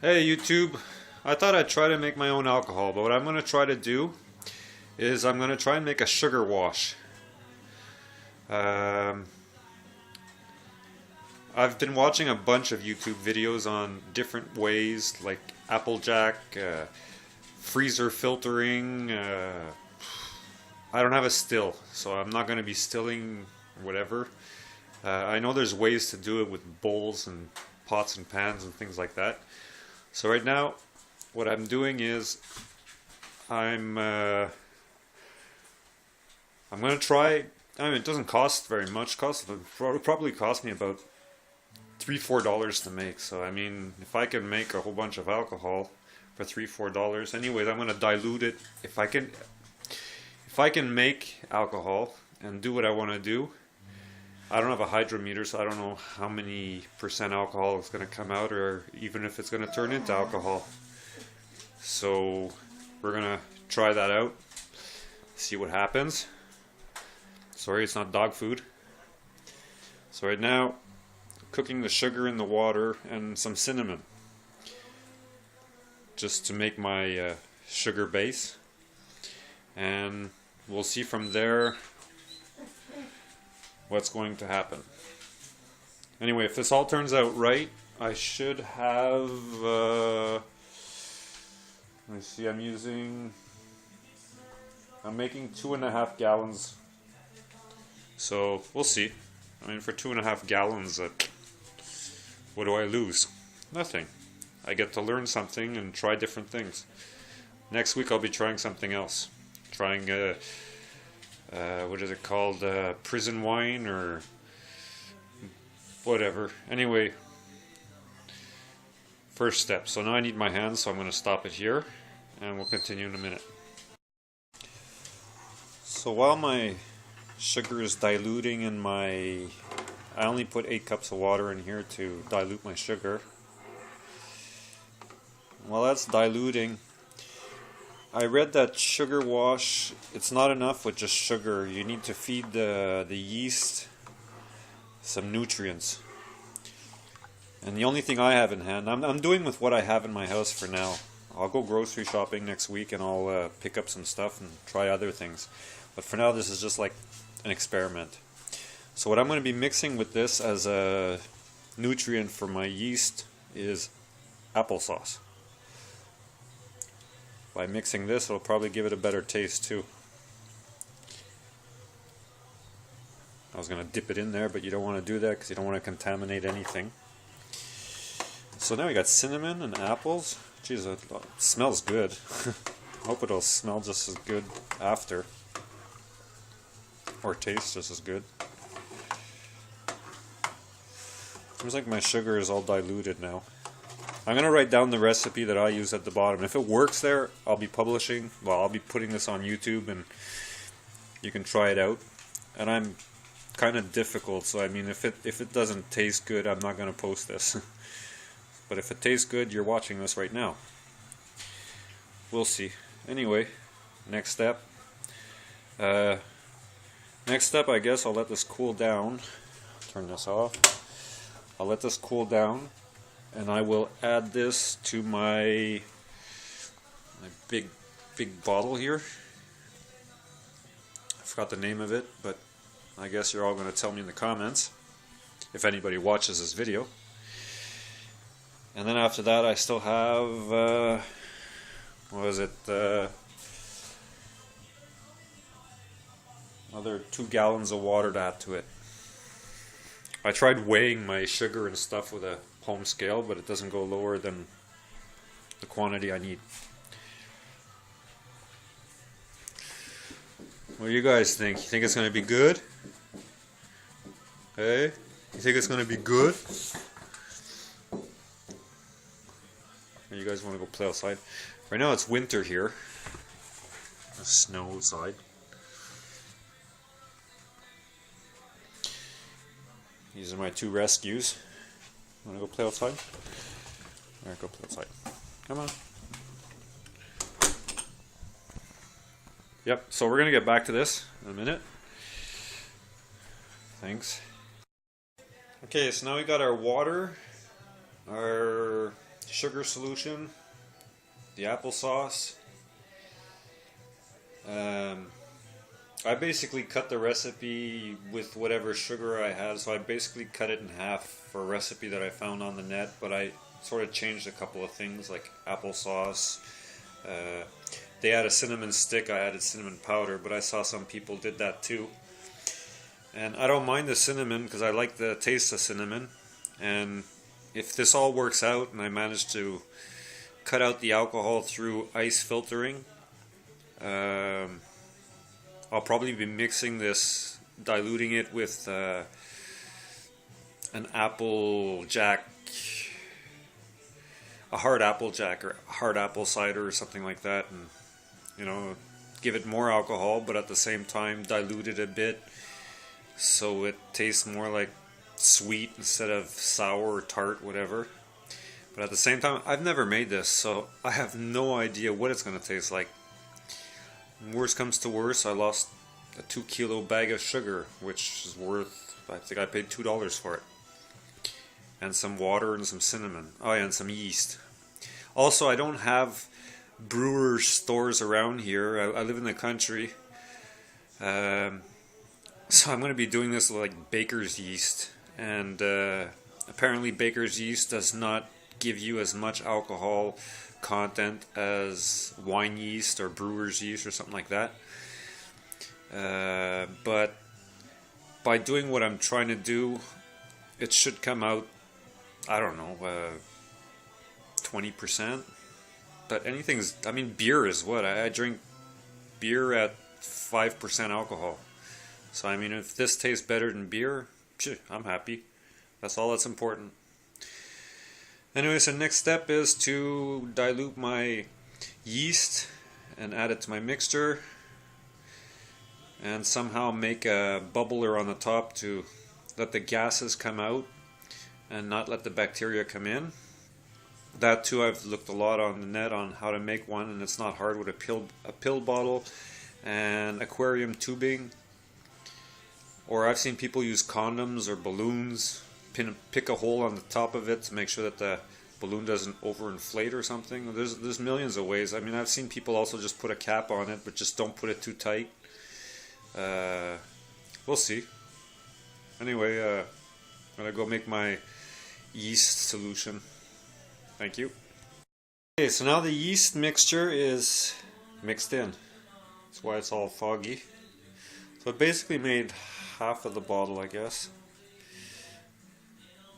Hey YouTube, I thought I'd try to make my own alcohol, but what I'm going to try to do is I'm going to try and make a sugar wash. I've been watching a bunch of YouTube videos on different ways, like Applejack, freezer filtering. I don't have a still, so I'm not going to be stilling whatever. I know there's ways to do it with bowls and pots and pans and things like that. So right now, what I'm doing is I'm going to try. I mean, it doesn't cost very much. It'll probably cost me about $3-4 to make. So I mean, if I can make a whole bunch of alcohol for $3-4, anyways, I'm going to dilute it. If I can make alcohol and do what I want to do. I don't have a hydrometer, so I don't know how many percent alcohol is going to come out, or even if it's going to turn into alcohol. So we're going to try that out, see what happens. Sorry, it's not dog food. So right now, cooking the sugar in the water and some cinnamon, just to make my sugar base. And we'll see from there what's going to happen. Anyway, if this all turns out right, I should have let me see, I'm making 2.5 gallons, so we'll see. I mean, for 2.5 gallons, what do I lose? Nothing. I get to learn something and try different things. Next week I'll be trying something else, trying what is it called? Prison wine or whatever. Anyway, first step. So now I need my hands, so I'm going to stop it here and we'll continue in a minute. So while my sugar is diluting in I only put 8 cups of water in here to dilute my sugar. While that's diluting, I read that sugar wash, it's not enough with just sugar. You need to feed the yeast some nutrients. And the only thing I have in hand, I'm doing with what I have in my house for now. I'll go grocery shopping next week and I'll pick up some stuff and try other things. But for now, this is just like an experiment. So what I'm going to be mixing with this as a nutrient for my yeast is applesauce. By mixing this, it'll probably give it a better taste too. I was going to dip it in there, but you don't want to do that because you don't want to contaminate anything. So now we got cinnamon and apples. Jeez, it smells good. I hope it'll smell just as good after. Or taste just as good. Seems like my sugar is all diluted now. I'm going to write down the recipe that I use at the bottom. If it works there, I'll be I'll be putting this on YouTube and you can try it out. And I'm kind of difficult, so I mean, if it doesn't taste good, I'm not going to post this. But if it tastes good, you're watching this right now. We'll see. Anyway, next step. I guess I'll let this cool down. Turn this off. I'll let this cool down. And I will add this to my big bottle here. I forgot the name of it, but I guess you're all going to tell me in the comments if anybody watches this video. And then after that, I still have another 2 gallons of water to add to it. I tried weighing my sugar and stuff with a home scale, but it doesn't go lower than the quantity I need. What do you guys think? You think it's going to be good? Hey? You think it's going to be good? Or you guys want to go play outside? Right now it's winter here. There's snow outside. These are my 2 rescues. Want to go play outside? Alright, go play outside. Come on. Yep, so we're going to get back to this in a minute. Thanks. Okay, so now we got our water, our sugar solution, the applesauce. I basically cut the recipe with whatever sugar I had, so I basically cut it in half for a recipe that I found on the net, but I sort of changed a couple of things like applesauce. They had a cinnamon stick, I added cinnamon powder, but I saw some people did that too. And I don't mind the cinnamon because I like the taste of cinnamon. And if this all works out and I manage to cut out the alcohol through ice filtering, I'll probably be mixing this, diluting it with an apple jack, a hard apple jack or hard apple cider or something like that, and you know, give it more alcohol, but at the same time dilute it a bit so it tastes more like sweet instead of sour or tart, whatever. But at the same time, I've never made this, so I have no idea what it's going to taste like. Worst comes to worst, I lost a 2-kilo bag of sugar, which is worth, I think I paid $2 for it. And some water and some cinnamon. Oh yeah, and some yeast. Also, I don't have brewer stores around here. I live in the country. So I'm going to be doing this with like baker's yeast. And apparently baker's yeast does not give you as much alcohol content as wine yeast or brewer's yeast or something like that. But by doing what I'm trying to do, it should come out, I don't know, 20%. But anything's, I mean, beer is what? I drink beer at 5% alcohol. So, I mean, if this tastes better than beer, I'm happy. That's all that's important. Anyway, so next step is to dilute my yeast and add it to my mixture and somehow make a bubbler on the top to let the gases come out and not let the bacteria come in. That too, I've looked a lot on the net on how to make one, and it's not hard with a pill bottle and aquarium tubing. Or I've seen people use condoms or balloons, pick a hole on the top of it to make sure that the balloon doesn't overinflate or something. There's millions of ways. I mean, I've seen people also just put a cap on it, but just don't put it too tight. We'll see. Anyway, I'm gonna go make my yeast solution. Thank you. Okay, so now the yeast mixture is mixed in. That's why it's all foggy. So I basically made half of the bottle, I guess.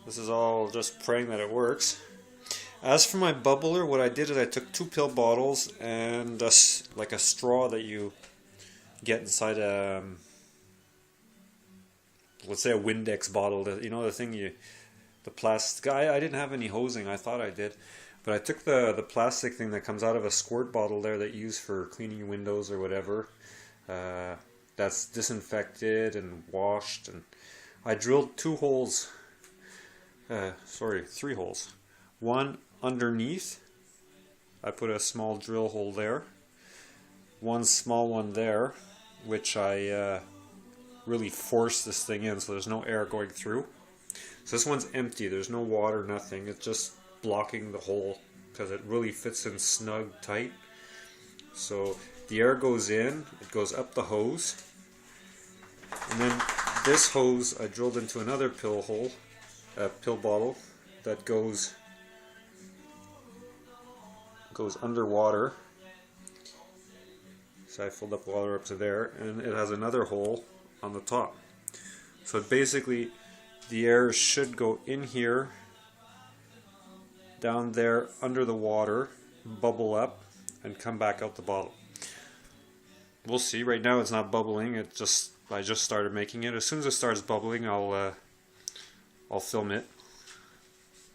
This is all just praying that it works. As for my bubbler, what I did is I took 2 pill bottles and like a straw that you get inside a, let's say a Windex bottle, you know, the thing the plastic. I didn't have any hosing, I thought I did. But I took the plastic thing that comes out of a squirt bottle there that you use for cleaning your windows or whatever. That's disinfected and washed, and I drilled 3 holes. One underneath, I put a small drill hole there. One small one there, which I really forced this thing in so there's no air going through. So this one's empty, there's no water, nothing. It's just blocking the hole because it really fits in snug tight. So the air goes in, it goes up the hose, and then this hose I drilled into another pill bottle that goes underwater. So I filled up the water up to there, and it has another hole on the top. So basically the air should go in here, down there under the water, bubble up, and come back out the bottle. We'll see. Right now it's not bubbling. I just started making it. As soon as it starts bubbling, I'll film it.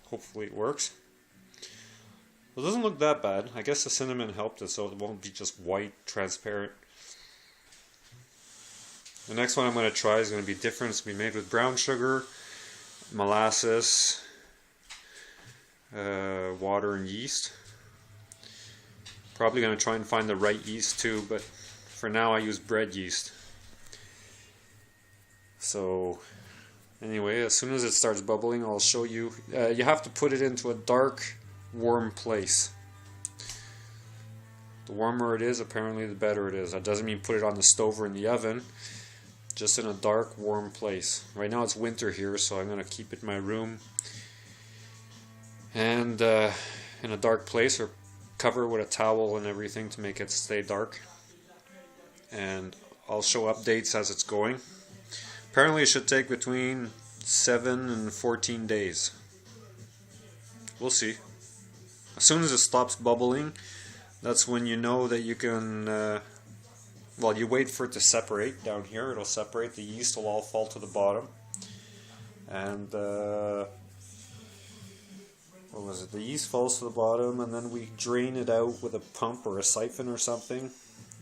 Hopefully it works. Well, it doesn't look that bad. I guess the cinnamon helped it so it won't be just white, transparent. The next one I'm going to try is going to be different. It's going to be made with brown sugar, molasses, water, and yeast. Probably going to try and find the right yeast too, but for now I use bread yeast. So anyway, as soon as it starts bubbling, I'll show you. You have to put it into a dark warm place. The warmer it is, apparently the better it is. That doesn't mean put it on the stove or in the oven, just in a dark, warm place. Right now it's winter here, so I'm going to keep it in my room and in a dark place, or cover it with a towel and everything to make it stay dark. And I'll show updates as it's going. Apparently it should take between 7 and 14 days. We'll see. As soon as it stops bubbling, that's when you know that you can, well, you wait for it to separate down here. It'll separate, the yeast will all fall to the bottom. And, what was it? The yeast falls to the bottom, and then we drain it out with a pump or a siphon or something.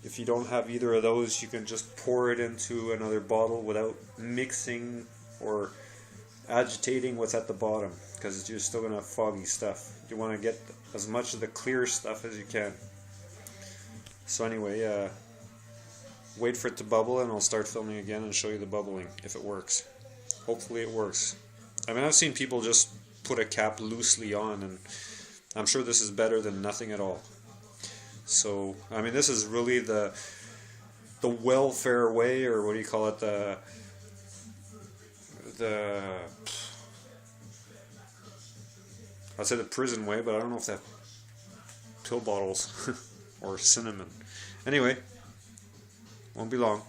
If you don't have either of those, you can just pour it into another bottle without mixing or agitating what's at the bottom, because you're still going to have foggy stuff. You want to get as much of the clear stuff as you can. So anyway, wait for it to bubble and I'll start filming again and show you the bubbling, if it works. Hopefully it works. I mean, I've seen people just put a cap loosely on, and I'm sure this is better than nothing at all. So, I mean, this is really the welfare way, or what do you call it, I'd say the prison way, but I don't know if they have pill bottles or cinnamon. Anyway, won't be long.